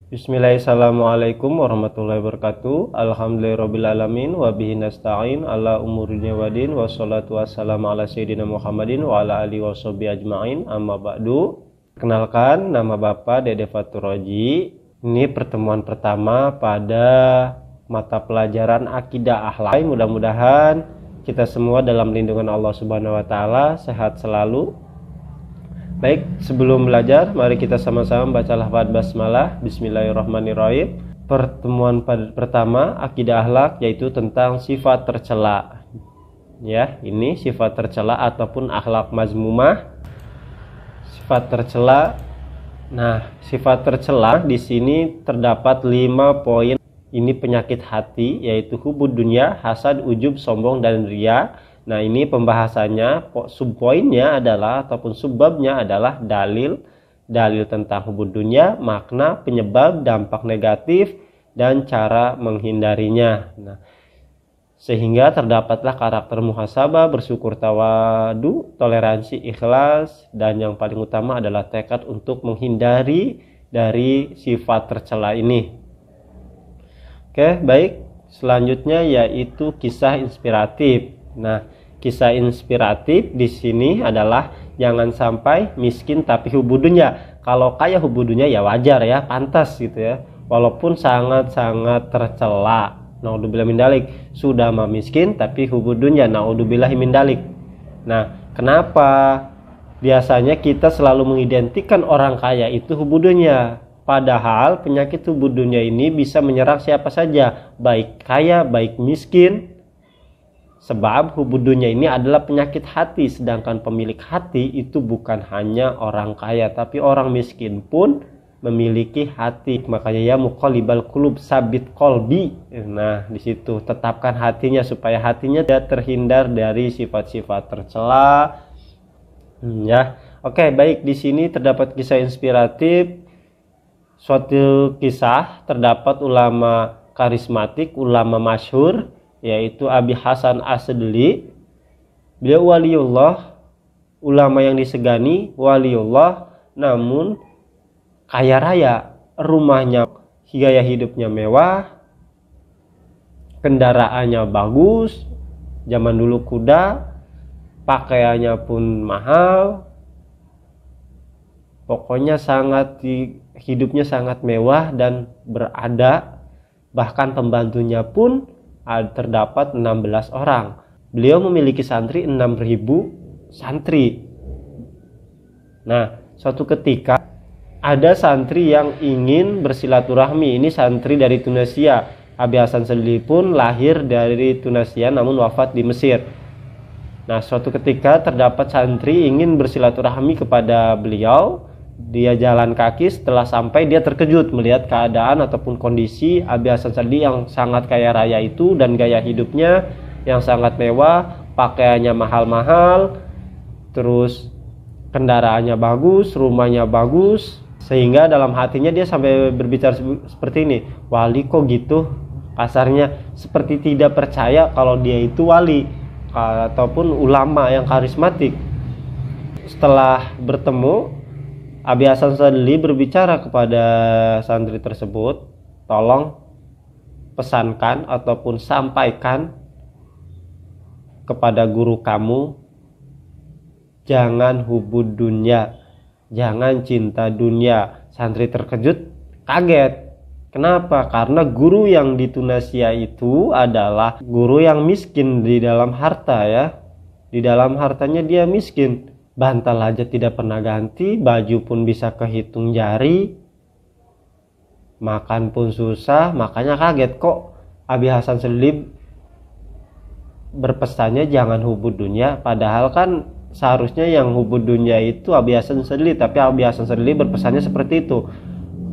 Bismillahirrahmanirrahim warahmatullahi wabarakatuh. Alhamdulillahirrabbilalamin wa bihi nasta'in ala umurinya wadin wassalatu wassalamu ala sayyidina Muhammadin wa ala alihi washabihi ajma'in amma ba'du. Kenalkan, nama Bapak Dede Fatur Roji. Ini pertemuan pertama pada mata pelajaran akidah akhlak. Mudah-mudahan kita semua dalam lindungan Allah Subhanahu wa taala, sehat selalu. Baik, sebelum belajar, mari kita sama-sama baca lafaz basmalah. Bismillahirrahmanirrahim. Pertemuan pertama akidah akhlak yaitu tentang sifat tercela. Ya, ini sifat tercela ataupun akhlak mazmumah. Sifat tercela. Nah, sifat tercela di sini terdapat 5 poin. Ini penyakit hati, yaitu hubud dunya, hasad, ujub, sombong, dan riya. Nah, ini pembahasannya, subpoinnya adalah ataupun subbabnya adalah dalil tentang hubud dunya, makna, penyebab, dampak negatif, dan cara menghindarinya. Nah, sehingga terdapatlah karakter muhasabah, bersyukur, tawadu, toleransi, ikhlas, dan yang paling utama adalah tekad untuk menghindari dari sifat tercela ini. Oke, baik. Selanjutnya yaitu kisah inspiratif. Nah, kisah inspiratif di sini adalah jangan sampai miskin tapi hubudunya. Kalau kaya hubudunya ya wajar ya, pantas gitu ya. Walaupun sangat-sangat tercela. Naudzubillah min dalik. Sudah mah miskin tapi hubudunya. Naudzubillah min dalik. Nah, kenapa biasanya kita selalu mengidentikan orang kaya itu hubudunya? Padahal penyakit hubudunya ini bisa menyerang siapa saja, baik kaya, baik miskin. Sebab hubudunya ini adalah penyakit hati, sedangkan pemilik hati itu bukan hanya orang kaya, tapi orang miskin pun memiliki hati. Makanya ya muqallibal qulub sabit qalbi. Nah, di situ tetapkan hatinya supaya hatinya tidak terhindar dari sifat-sifat tercela. Ya. Oke, baik, di sini terdapat kisah inspiratif. Suatu kisah terdapat ulama karismatik, ulama masyhur, yaitu Abi Hasan Asadli. Beliau waliullah, ulama yang disegani, waliullah, namun kaya raya. Rumahnya, gaya hidupnya mewah, kendaraannya bagus, zaman dulu kuda, pakaiannya pun mahal. Pokoknya hidupnya sangat mewah dan berada. Bahkan pembantunya pun terdapat 16 orang. Beliau memiliki santri 6.000 santri. Nah, suatu ketika ada santri yang ingin bersilaturahmi. Ini santri dari Tunisia. Abi Hasan Asadli pun lahir dari Tunisia namun wafat di Mesir. Nah, suatu ketika terdapat santri ingin bersilaturahmi kepada beliau. Dia jalan kaki, setelah sampai dia terkejut melihat keadaan ataupun kondisi Abi Hasan Asadli yang sangat kaya raya itu dan gaya hidupnya yang sangat mewah, pakaiannya mahal-mahal, terus kendaraannya bagus, rumahnya bagus, sehingga dalam hatinya dia sampai berbicara seperti ini, wali kok gitu, kasarnya seperti tidak percaya kalau dia itu wali ataupun ulama yang karismatik. Setelah bertemu, Abi Hasan Asadli berbicara kepada santri tersebut, tolong pesankan ataupun sampaikan kepada guru kamu, jangan hubud dunya, jangan cinta dunia. Santri terkejut, kaget. Kenapa? Karena guru yang di Tunisia itu adalah guru yang miskin di dalam harta ya. Di dalam hartanya dia miskin. Bantal aja tidak pernah ganti, baju pun bisa kehitung jari, makan pun susah. Makanya kaget kok Abi Hasan Asadli berpesannya jangan hubud dunia. Padahal kan seharusnya yang hubud dunia itu Abi Hasan Asadli, tapi Abi Hasan Asadli berpesannya seperti itu.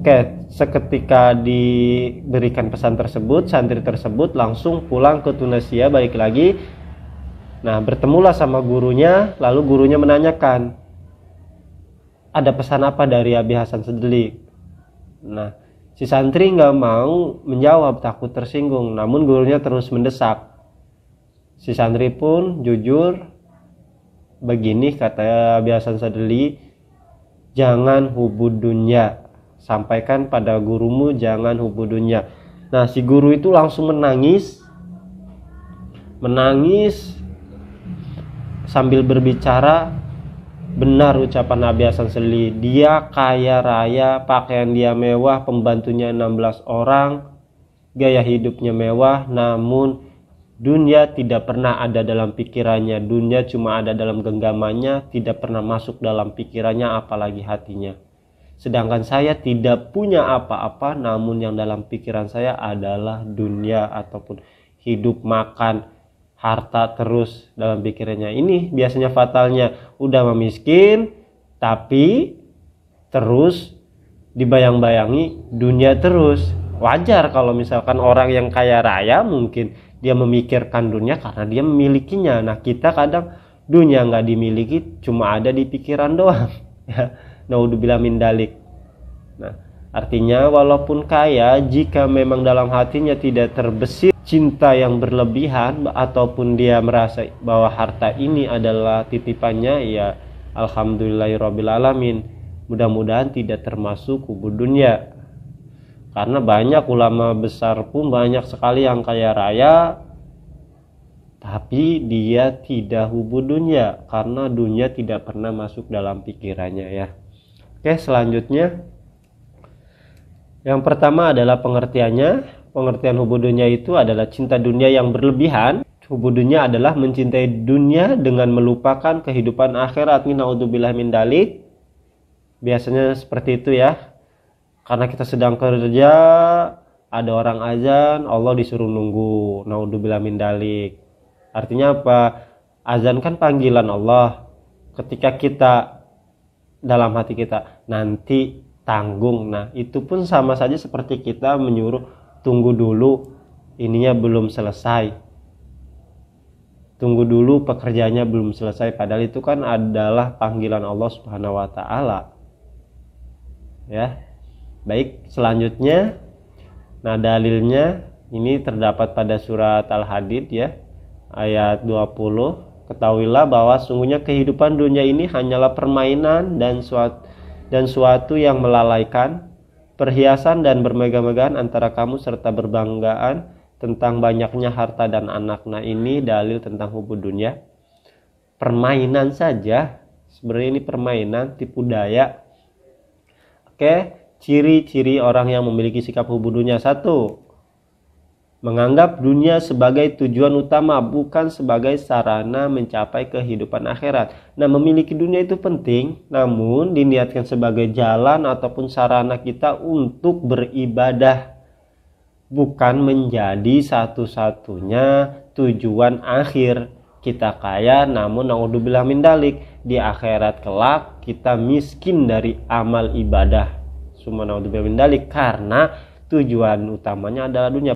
Oke, seketika diberikan pesan tersebut, santri tersebut langsung pulang ke Tunisia, balik lagi. Nah, bertemulah sama gurunya, lalu gurunya menanyakan, ada pesan apa dari Abi Hasan Asadli? Nah, si santri nggak mau menjawab, takut tersinggung, namun gurunya terus mendesak. Si santri pun jujur, begini kata Abi Hasan Asadli, jangan hubud dunya, sampaikan pada gurumu, jangan hubbu dunya. Nah, si guru itu langsung menangis sambil berbicara, benar ucapan Nabi Hasan Seli, dia kaya raya, pakaian dia mewah, pembantunya 16 orang, gaya hidupnya mewah, namun dunia tidak pernah ada dalam pikirannya. Dunia cuma ada dalam genggamannya, tidak pernah masuk dalam pikirannya, apalagi hatinya. Sedangkan saya tidak punya apa-apa, namun yang dalam pikiran saya adalah dunia ataupun hidup, makan, harta terus dalam pikirannya. Ini biasanya fatalnya, udah memiskin tapi terus dibayang-bayangi dunia terus. Wajar kalau misalkan orang yang kaya raya mungkin dia memikirkan dunia karena dia memilikinya. Nah, kita kadang dunia nggak dimiliki, cuma ada di pikiran doang. Naudzubillah min dalik. Nah, artinya walaupun kaya, jika memang dalam hatinya tidak terbesit cinta yang berlebihan ataupun dia merasa bahwa harta ini adalah titipannya, ya alhamdulillahirabbil alamin. Mudah-mudahan tidak termasuk hubbu dunya. Karena banyak ulama besar pun banyak sekali yang kaya raya tapi dia tidak hubbu dunya karena dunia tidak pernah masuk dalam pikirannya ya. Oke, selanjutnya yang pertama adalah pengertiannya. Pengertian hubbu dunya itu adalah cinta dunia yang berlebihan. Hubbu dunya adalah mencintai dunia dengan melupakan kehidupan akhirat. Naudzubillah min dalik. Biasanya seperti itu ya. Karena kita sedang kerja, ada orang azan, Allah disuruh nunggu. Naudzubillah min dalik. Artinya apa? Azan kan panggilan Allah. Ketika kita dalam hati kita nanti tanggung. Nah, itu pun sama saja seperti kita menyuruh tunggu dulu, ininya belum selesai. Tunggu dulu, pekerjaannya belum selesai. Padahal itu kan adalah panggilan Allah Subhanahu wa taala. Ya. Baik, selanjutnya, nah dalilnya ini terdapat pada surat Al-Hadid ya, ayat 20. Ketahuilah bahwa sungguhnya kehidupan dunia ini hanyalah permainan dan suatu yang melalaikan, perhiasan dan bermegah-megahan antara kamu serta berbanggaan tentang banyaknya harta dan anak. Nah, ini dalil tentang hubbu dunya. Permainan saja, sebenarnya ini permainan, tipu daya. Oke. Ciri-ciri orang yang memiliki sikap hubbu dunya. 1. Menganggap dunia sebagai tujuan utama, bukan sebagai sarana mencapai kehidupan akhirat. Nah, memiliki dunia itu penting, namun diniatkan sebagai jalan ataupun sarana kita untuk beribadah, bukan menjadi satu-satunya tujuan akhir. Kita kaya, namun naudzubillah min dalik, di akhirat kelak kita miskin dari amal ibadah. Karena tujuan utamanya adalah dunia.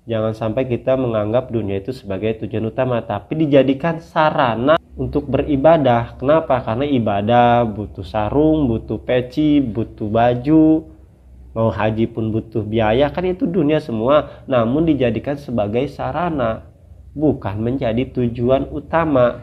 Jangan sampai kita menganggap dunia itu sebagai tujuan utama, tapi dijadikan sarana untuk beribadah. Kenapa? Karena ibadah butuh sarung, butuh peci, butuh baju. Mau haji pun butuh biaya, kan itu dunia semua. Namun dijadikan sebagai sarana, bukan menjadi tujuan utama.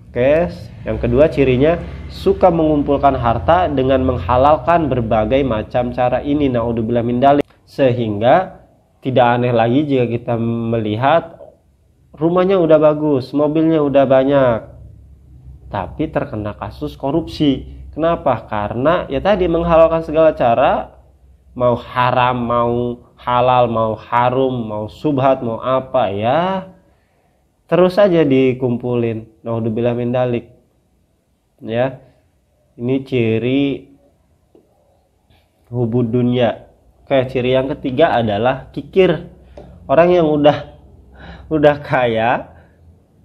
Oke, yang kedua cirinya suka mengumpulkan harta dengan menghalalkan berbagai macam cara ini. Naudzubillah min dalik. Sehingga tidak aneh lagi jika kita melihat rumahnya udah bagus, mobilnya udah banyak, tapi terkena kasus korupsi. Kenapa? Karena ya tadi menghalalkan segala cara, mau haram, mau halal, mau harum, mau subhat, mau apa ya, terus saja dikumpulin. Naudzubillah min dalik. Ya. Ini ciri hubbu dunya. Oke, ciri yang ketiga adalah kikir. Orang yang udah kaya,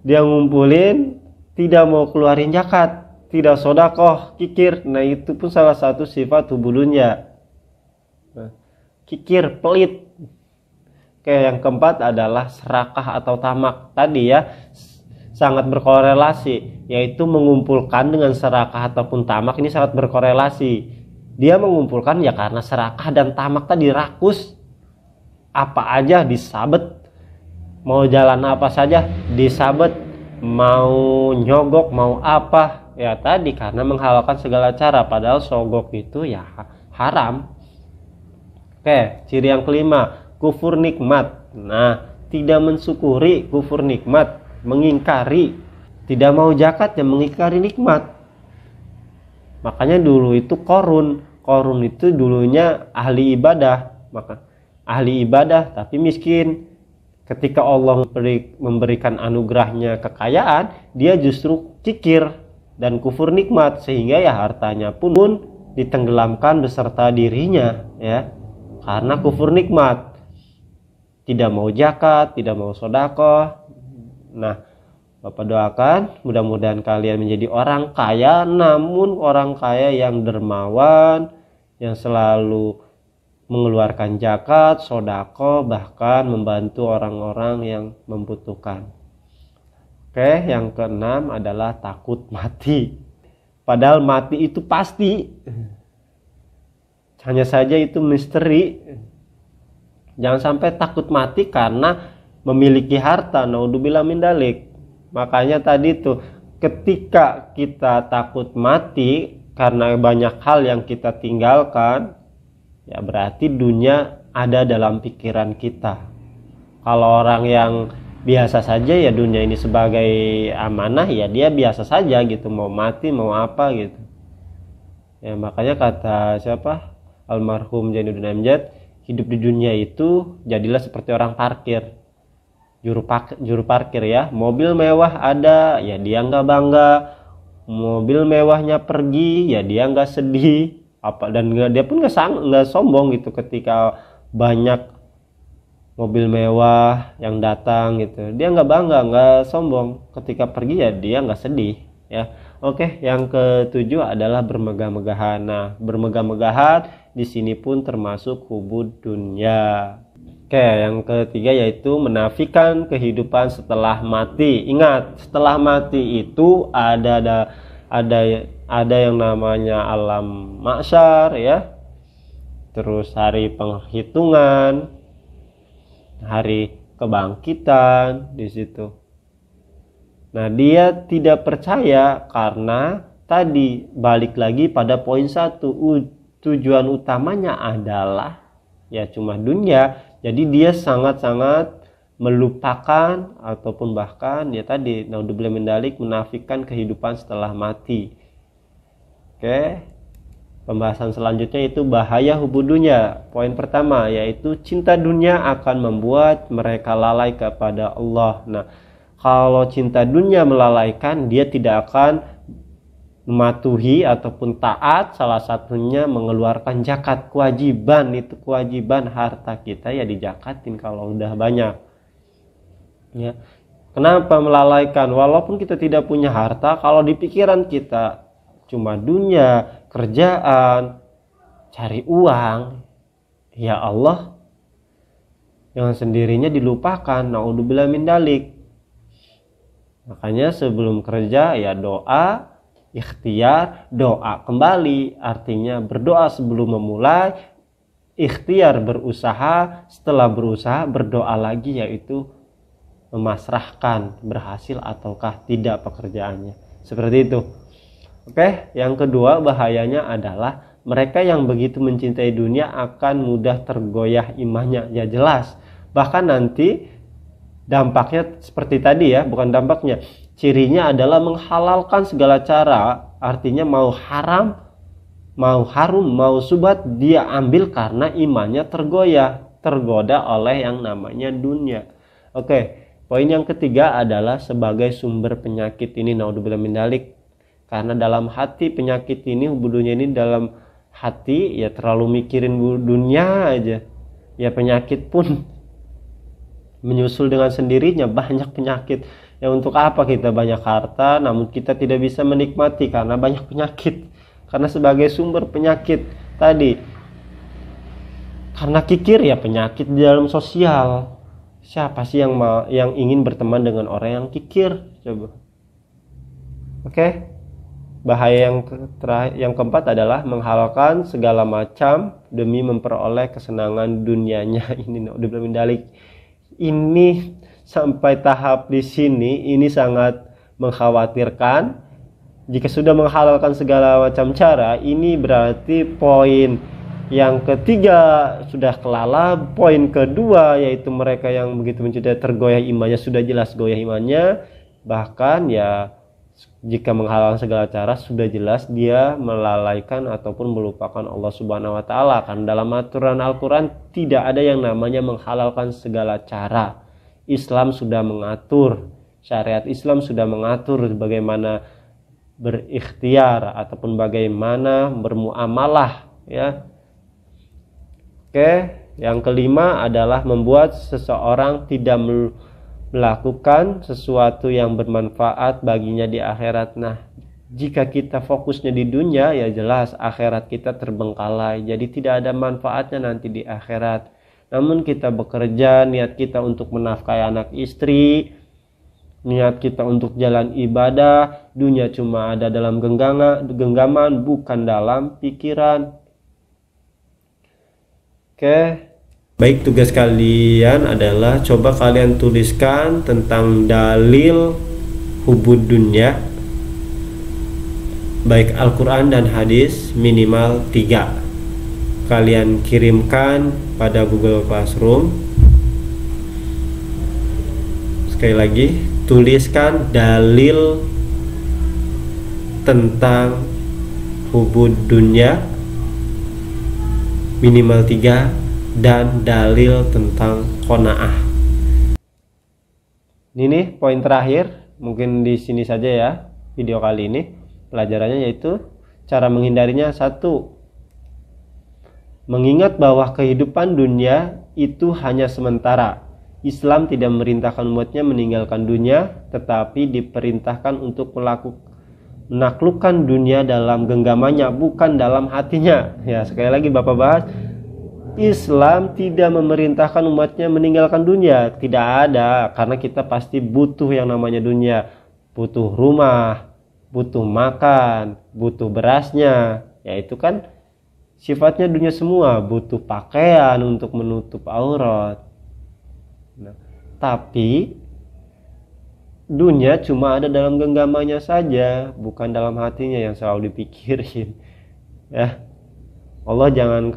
dia ngumpulin, tidak mau keluarin zakat, tidak sedekah, kikir. Nah, itu pun salah satu sifat hubbu dunya. Nah, kikir, pelit. Oke, yang keempat adalah serakah atau tamak. Tadi ya sangat berkorelasi, yaitu mengumpulkan dengan serakah ataupun tamak ini sangat berkorelasi. Dia mengumpulkan ya karena serakah dan tamak tadi, rakus. Apa aja disabet. Mau jalan apa saja disabet, mau nyogok, mau apa Ya tadi karena menghalalkan segala cara, padahal sogok itu ya haram. Oke, ciri yang kelima, kufur nikmat. Nah, tidak mensyukuri kufur nikmat, mengingkari, tidak mau zakat yang mengingkari nikmat. Makanya dulu itu Korun itu dulunya ahli ibadah, maka ahli ibadah tapi miskin. Ketika Allah memberikan anugerahnya kekayaan, dia justru kikir dan kufur nikmat, sehingga ya hartanya pun ditenggelamkan beserta dirinya, ya, karena kufur nikmat, tidak mau zakat, tidak mau sedekah. Nah, Bapak doakan mudah-mudahan kalian menjadi orang kaya, namun orang kaya yang dermawan, yang selalu mengeluarkan zakat, sedekah, bahkan membantu orang-orang yang membutuhkan. Oke, yang keenam adalah takut mati. Padahal mati itu pasti. Hanya saja itu misteri. Jangan sampai takut mati karena memiliki harta. Naudzubillah min dzalik. Makanya tadi tuh, ketika kita takut mati karena banyak hal yang kita tinggalkan, ya berarti dunia ada dalam pikiran kita. Kalau orang yang biasa saja ya dunia ini sebagai amanah, ya dia biasa saja gitu, mau mati mau apa gitu. Ya makanya kata siapa? Almarhum Zainuddin Amjad, hidup di dunia itu jadilah seperti orang parkir. Juru parkir ya, mobil mewah ada, ya dia nggak bangga. Mobil mewahnya pergi, ya dia nggak sedih. Dan dia pun nggak sombong gitu ketika banyak mobil mewah yang datang gitu, dia nggak bangga, nggak sombong. Ketika pergi ya dia nggak sedih, ya. Oke, yang ketujuh adalah bermegah-megahan. Nah, bermegah-megahan di sini pun termasuk hubud dunia. Oke, yang ketiga yaitu menafikan kehidupan setelah mati. Ingat, setelah mati itu ada yang namanya alam mahsyar, ya, terus hari penghitungan, hari kebangkitan di situ. Nah, dia tidak percaya karena tadi balik lagi pada poin 1, tujuan utamanya adalah ya cuma dunia. Jadi dia sangat-sangat melupakan ataupun bahkan ya tadi naudzubillah min dzalik menafikan kehidupan setelah mati. Oke, pembahasan selanjutnya itu bahaya hubud dunia. Poin pertama yaitu cinta dunia akan membuat mereka lalai kepada Allah. Nah, kalau cinta dunia melalaikan, dia tidak akan mematuhi ataupun taat. Salah satunya mengeluarkan zakat, kewajiban. Itu kewajiban harta kita ya dijakatin kalau udah banyak, ya. Kenapa melalaikan? Walaupun kita tidak punya harta, kalau di pikiran kita cuma dunia, kerjaan, cari uang, ya Allah yang sendirinya dilupakan. Naudzubillah min dzalik. Makanya sebelum kerja ya doa, ikhtiar, doa kembali. Artinya berdoa sebelum memulai, ikhtiar berusaha, setelah berusaha berdoa lagi, yaitu memasrahkan berhasil ataukah tidak pekerjaannya. Seperti itu. Oke, yang kedua bahayanya adalah mereka yang begitu mencintai dunia akan mudah tergoyah imannya. Ya jelas. Bahkan nanti dampaknya seperti tadi ya, bukan dampaknya. Cirinya adalah menghalalkan segala cara. Artinya mau haram, mau harum, mau subhat, dia ambil karena imannya tergoda oleh yang namanya dunia. Oke, poin yang ketiga adalah sebagai sumber penyakit ini. Naudzubillah min dzalik. Karena dalam hati penyakit ini, hubungannya ini dalam hati ya terlalu mikirin dunia aja. Ya penyakit pun menyusul dengan sendirinya, banyak penyakit. Ya untuk apa kita banyak harta namun kita tidak bisa menikmati karena banyak penyakit. Karena sebagai sumber penyakit tadi. Karena kikir ya penyakit di dalam sosial. Siapa sih yang ingin berteman dengan orang yang kikir? Coba. Oke. Bahaya yang keempat adalah menghalalkan segala macam demi memperoleh kesenangan dunianya. Ini naudzubillah min dzalik. Ini sampai tahap di sini ini sangat mengkhawatirkan. Jika sudah menghalalkan segala macam cara, ini berarti poin yang ketiga sudah kelalap. Poin kedua yaitu mereka yang begitu mencintai tergoyah imannya, sudah jelas goyah imannya. Bahkan ya jika menghalalkan segala cara sudah jelas dia melalaikan ataupun melupakan Allah Subhanahu wa taala. Karena dalam aturan Al-Qur'an tidak ada yang namanya menghalalkan segala cara. Islam sudah mengatur, syariat Islam sudah mengatur bagaimana berikhtiar ataupun bagaimana bermuamalah, ya. Oke, yang kelima adalah membuat seseorang tidak melakukan sesuatu yang bermanfaat baginya di akhirat. Nah, jika kita fokusnya di dunia, ya jelas akhirat kita terbengkalai. Jadi tidak ada manfaatnya nanti di akhirat. Namun kita bekerja, niat kita untuk menafkahi anak istri, niat kita untuk jalan ibadah, dunia cuma ada dalam genggaman, bukan dalam pikiran. Oke. Baik, tugas kalian adalah coba kalian tuliskan tentang dalil hubud dunya, baik Al-Quran dan hadis, minimal 3. Kalian kirimkan pada Google Classroom. Sekali lagi, tuliskan dalil tentang hubud dunya minimal 3 dan dalil tentang qanaah. Ini nih poin terakhir, mungkin di sini saja ya video kali ini. Pelajarannya yaitu cara menghindarinya. 1. Mengingat bahwa kehidupan dunia itu hanya sementara. Islam tidak memerintahkan umatnya meninggalkan dunia, tetapi diperintahkan untuk menaklukkan dunia dalam genggamannya, bukan dalam hatinya. Ya, sekali lagi Bapak bahas, Islam tidak memerintahkan umatnya meninggalkan dunia. Tidak ada, karena kita pasti butuh yang namanya dunia. Butuh rumah, butuh makan, butuh berasnya. Ya itu kan sifatnya dunia semua. Butuh pakaian untuk menutup aurat. Nah, tapi dunia cuma ada dalam genggamannya saja, bukan dalam hatinya yang selalu dipikirin. Ya, Allah jangan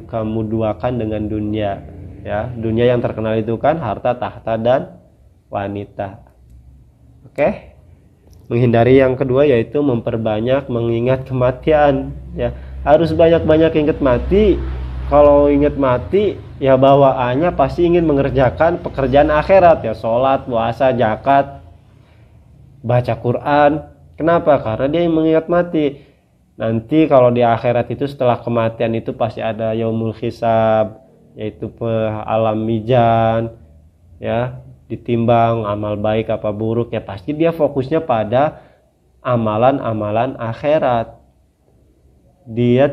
kamu duakan dengan dunia. Ya, dunia yang terkenal itu kan harta, tahta, dan wanita. Oke. Menghindari yang kedua yaitu memperbanyak mengingat kematian. Ya, harus banyak-banyak ingat mati. Kalau ingat mati, ya bawaannya pasti ingin mengerjakan pekerjaan akhirat, ya sholat, puasa, zakat, baca Quran. Kenapa? Karena dia mengingat mati. Nanti kalau di akhirat itu setelah kematian itu pasti ada yaumul hisab, yaitu alam mizan, ya, ditimbang amal baik apa buruk, ya pasti dia fokusnya pada amalan-amalan akhirat. Dia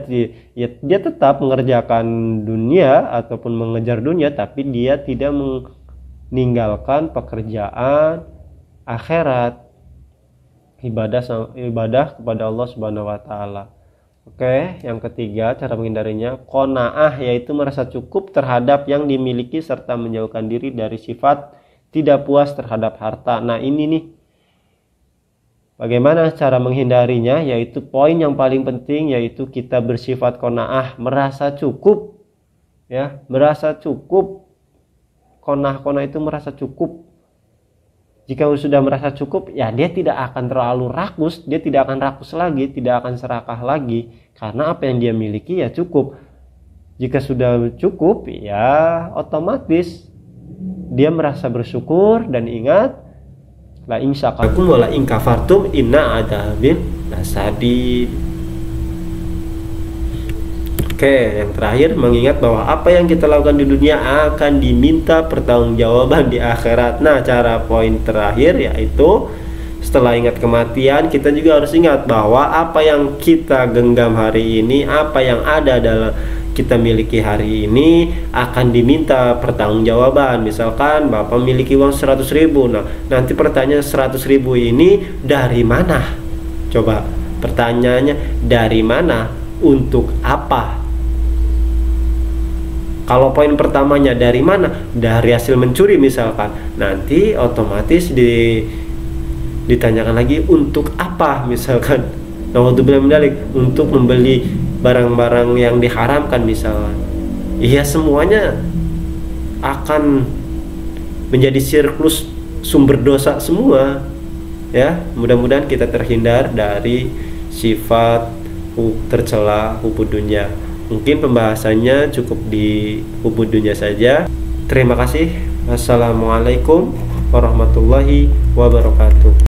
tetap mengerjakan dunia ataupun mengejar dunia, tapi dia tidak meninggalkan pekerjaan akhirat, ibadah kepada Allah Subhanahu wa taala. Oke, yang ketiga cara menghindarinya qanaah, yaitu merasa cukup terhadap yang dimiliki serta menjauhkan diri dari sifat tidak puas terhadap harta. Nah, ini nih bagaimana cara menghindarinya, yaitu poin yang paling penting yaitu kita bersifat qanaah, merasa cukup. Ya, merasa cukup. Qanaah itu merasa cukup. Jika sudah merasa cukup, ya dia tidak akan terlalu rakus, dia tidak akan rakus lagi, tidak akan serakah lagi, karena apa yang dia miliki ya cukup. Jika sudah cukup, ya otomatis dia merasa bersyukur dan ingat, la in syakartum wa la in kafartum inna adzabi lasadid. Oke, yang terakhir mengingat bahwa apa yang kita lakukan di dunia akan diminta pertanggungjawaban di akhirat. Nah, cara poin terakhir yaitu setelah ingat kematian, kita juga harus ingat bahwa apa yang kita genggam hari ini, apa yang ada dalam kita miliki hari ini akan diminta pertanggungjawaban. Misalkan Bapak memiliki uang 100.000. Nah, nanti pertanyaan 100.000 ini dari mana? Coba pertanyaannya, dari mana? Untuk apa? Kalau poin pertamanya dari mana? Dari hasil mencuri misalkan, nanti otomatis ditanyakan lagi untuk apa, misalkan naudzubillah min dzalik, untuk membeli barang-barang yang diharamkan misalkan. Iya, semuanya akan menjadi siklus sumber dosa semua ya. Mudah-mudahan kita terhindar dari sifat tercela hubud dunia. Mungkin pembahasannya cukup di hubud dunia saja. Terima kasih. Wassalamualaikum warahmatullahi wabarakatuh.